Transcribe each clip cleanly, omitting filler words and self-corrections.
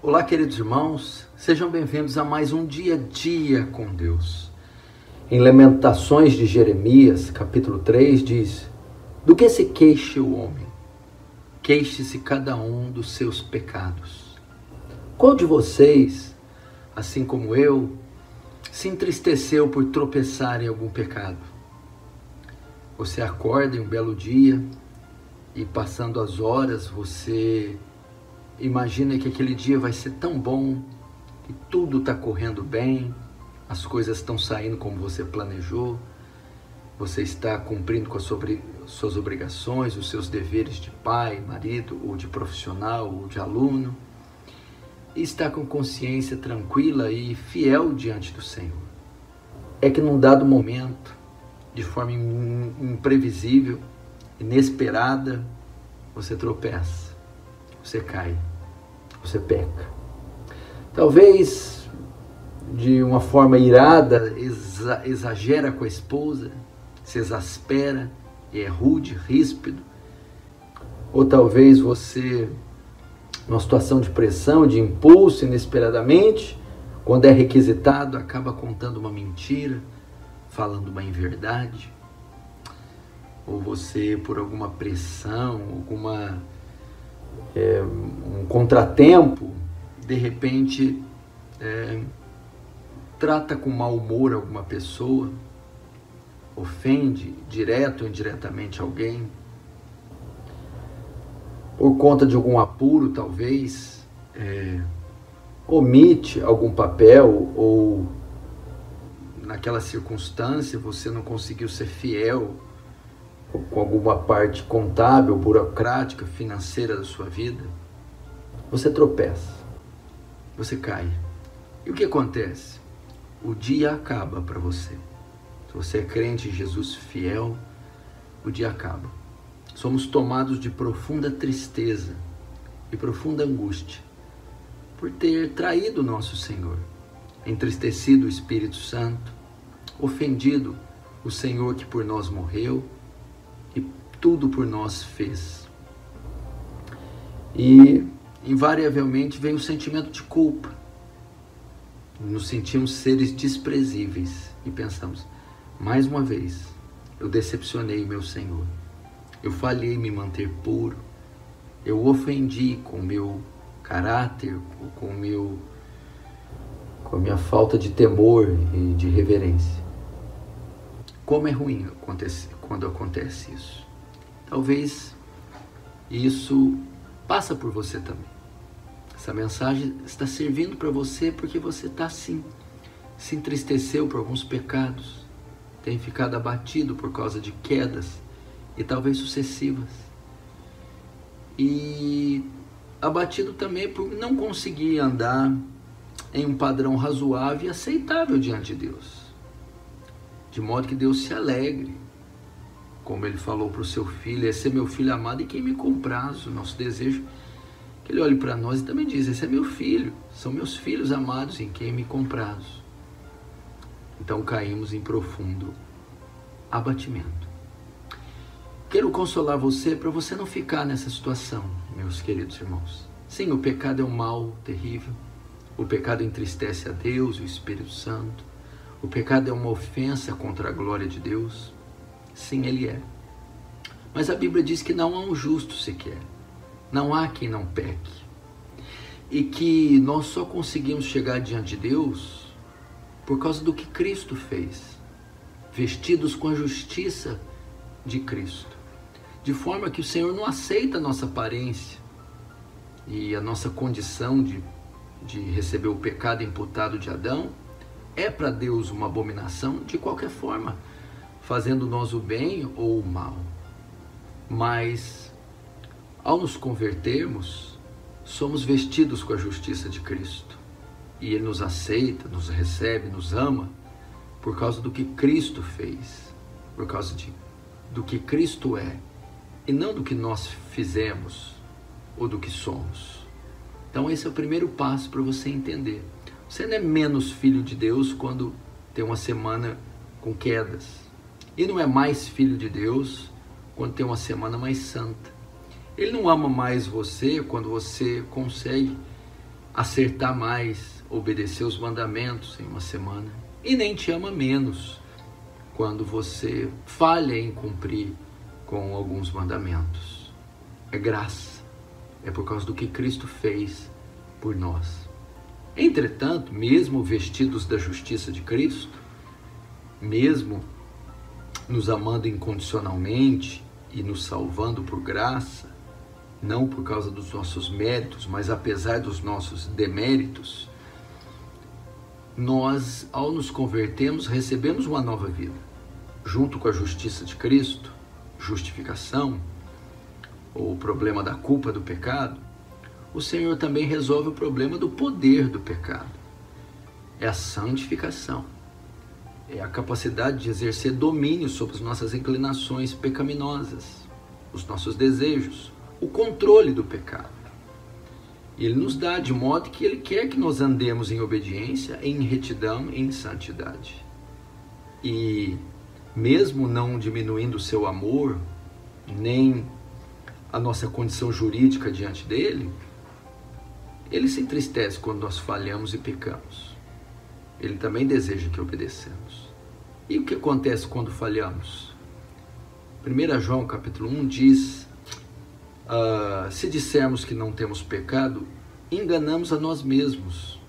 Olá, queridos irmãos, sejam bem-vindos a mais um Dia a Dia com Deus. Em Lamentações de Jeremias, capítulo 3, diz: do que se queixa o homem? Queixe-se cada um dos seus pecados. Qual de vocês, assim como eu, se entristeceu por tropeçar em algum pecado? Você acorda em um belo dia e, passando as horas, você imagina que aquele dia vai ser tão bom, que tudo está correndo bem, as coisas estão saindo como você planejou, você está cumprindo com as suas obrigações, os seus deveres de pai, marido, ou de profissional, ou de aluno, e está com consciência tranquila e fiel diante do Senhor. É que num dado momento, de forma imprevisível, inesperada, você tropeça. Você cai, você peca. Talvez de uma forma irada, exagera com a esposa, se exaspera e é rude, ríspido. Ou talvez você, numa situação de pressão, de impulso, inesperadamente, quando é requisitado, acaba contando uma mentira, falando uma inverdade. Ou você, por alguma pressão, um contratempo, de repente trata com mau humor alguma pessoa, ofende direto ou indiretamente alguém, por conta de algum apuro talvez, omite algum papel, ou naquela circunstância você não conseguiu ser fiel com alguma parte contábil, burocrática, financeira da sua vida. Você tropeça, você cai. E o que acontece? O dia acaba para você. Se você é crente em Jesus fiel, o dia acaba. Somos tomados de profunda tristeza e profunda angústia por ter traído o nosso Senhor, entristecido o Espírito Santo, ofendido o Senhor que por nós morreu e tudo por nós fez. E invariavelmente vem o sentimento de culpa. Nos sentimos seres desprezíveis e pensamos: mais uma vez, eu decepcionei meu Senhor. Eu falhei em me manter puro. Eu ofendi com o meu caráter, com a minha falta de temor e de reverência. Como é ruim quando acontece isso. Talvez isso passa por você também. Essa mensagem está servindo para você porque você está assim, se entristeceu por alguns pecados, tem ficado abatido por causa de quedas e talvez sucessivas. E abatido também por não conseguir andar em um padrão razoável e aceitável diante de Deus. De modo que Deus se alegre, como Ele falou para o seu filho: esse é meu filho amado e quem me compraz. O nosso desejo que Ele olhe para nós e também diz: esse é meu filho, são meus filhos amados em quem me comprazo. Então caímos em profundo abatimento. Quero consolar você para você não ficar nessa situação, meus queridos irmãos. Sim, o pecado é um mal terrível. O pecado entristece a Deus e o Espírito Santo. O pecado é uma ofensa contra a glória de Deus. Sim, ele é. Mas a Bíblia diz que não há um justo sequer. Não há quem não peque. E que nós só conseguimos chegar diante de Deus por causa do que Cristo fez, vestidos com a justiça de Cristo. De forma que o Senhor não aceita a nossa aparência e a nossa condição de receber o pecado imputado de Adão. É para Deus uma abominação de qualquer forma, fazendo nós o bem ou o mal. Mas, ao nos convertermos, somos vestidos com a justiça de Cristo. E Ele nos aceita, nos recebe, nos ama, por causa do que Cristo fez, por causa do que Cristo é, e não do que nós fizemos ou do que somos. Então esse é o primeiro passo para você entender. Você não é menos filho de Deus quando tem uma semana com quedas. E não é mais filho de Deus quando tem uma semana mais santa. Ele não ama mais você quando você consegue acertar mais, obedecer os mandamentos em uma semana, e nem te ama menos quando você falha em cumprir com alguns mandamentos. É graça, é por causa do que Cristo fez por nós. Entretanto, mesmo vestidos da justiça de Cristo, mesmo nos amando incondicionalmente e nos salvando por graça, não por causa dos nossos méritos, mas apesar dos nossos deméritos, nós, ao nos convertermos, recebemos uma nova vida. Junto com a justiça de Cristo, justificação, ou o problema da culpa do pecado, o Senhor também resolve o problema do poder do pecado. É a santificação. É a capacidade de exercer domínio sobre as nossas inclinações pecaminosas, os nossos desejos, o controle do pecado. E Ele nos dá de modo que Ele quer que nós andemos em obediência, em retidão, em santidade. E mesmo não diminuindo o seu amor, nem a nossa condição jurídica diante dele, Ele se entristece quando nós falhamos e pecamos. Ele também deseja que obedecemos. E o que acontece quando falhamos? 1 João capítulo 1 diz, se dissermos que não temos pecado, enganamos a nós mesmos,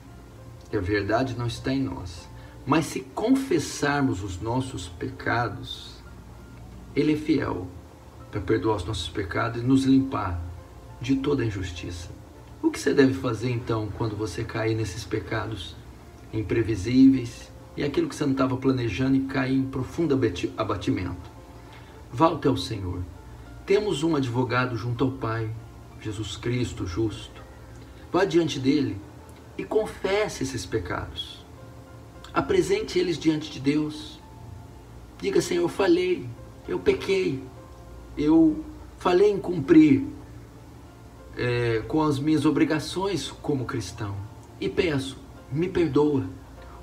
e a verdade não está em nós. Mas se confessarmos os nossos pecados, Ele é fiel para perdoar os nossos pecados e nos limpar de toda injustiça. O que você deve fazer então quando você cair nesses pecados imprevisíveis e aquilo que você não estava planejando e cair em profundo abatimento? Vá até o Senhor. Temos um advogado junto ao Pai, Jesus Cristo justo. Vá diante dele e confesse esses pecados. Apresente eles diante de Deus. Diga, Senhor, eu falhei, eu pequei, eu falhei em cumprir com as minhas obrigações como cristão. E peço, me perdoa.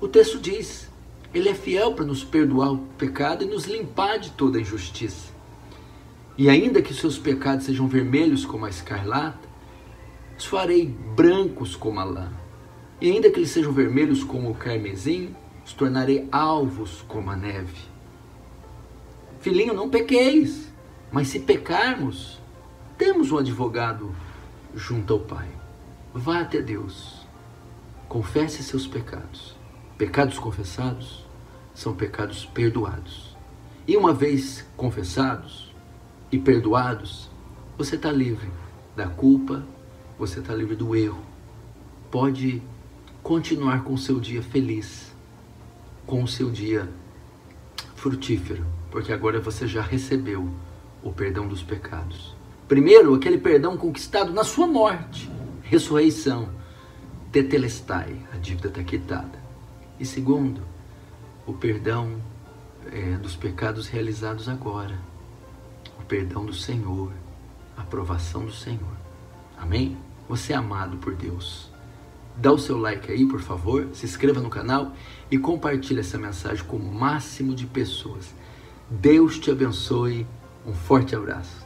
O texto diz, Ele é fiel para nos perdoar o pecado e nos limpar de toda injustiça. E ainda que seus pecados sejam vermelhos como a escarlata, os farei brancos como a lã. E ainda que eles sejam vermelhos como o carmesim, os tornarei alvos como a neve. Filhinho, não pequeis, mas se pecarmos, temos um advogado junto ao Pai. Vá até Deus, confesse seus pecados. Pecados confessados são pecados perdoados. E uma vez confessados e perdoados, você está livre da culpa, você está livre do erro. Pode continuar com o seu dia feliz, com o seu dia frutífero, porque agora você já recebeu o perdão dos pecados. Primeiro, aquele perdão conquistado na sua morte, ressurreição, tetelestai, a dívida está quitada. E segundo, o perdão dos pecados realizados agora, o perdão do Senhor, a aprovação do Senhor. Amém? Você é amado por Deus. Dá o seu like aí, por favor, se inscreva no canal e compartilhe essa mensagem com o máximo de pessoas. Deus te abençoe, um forte abraço.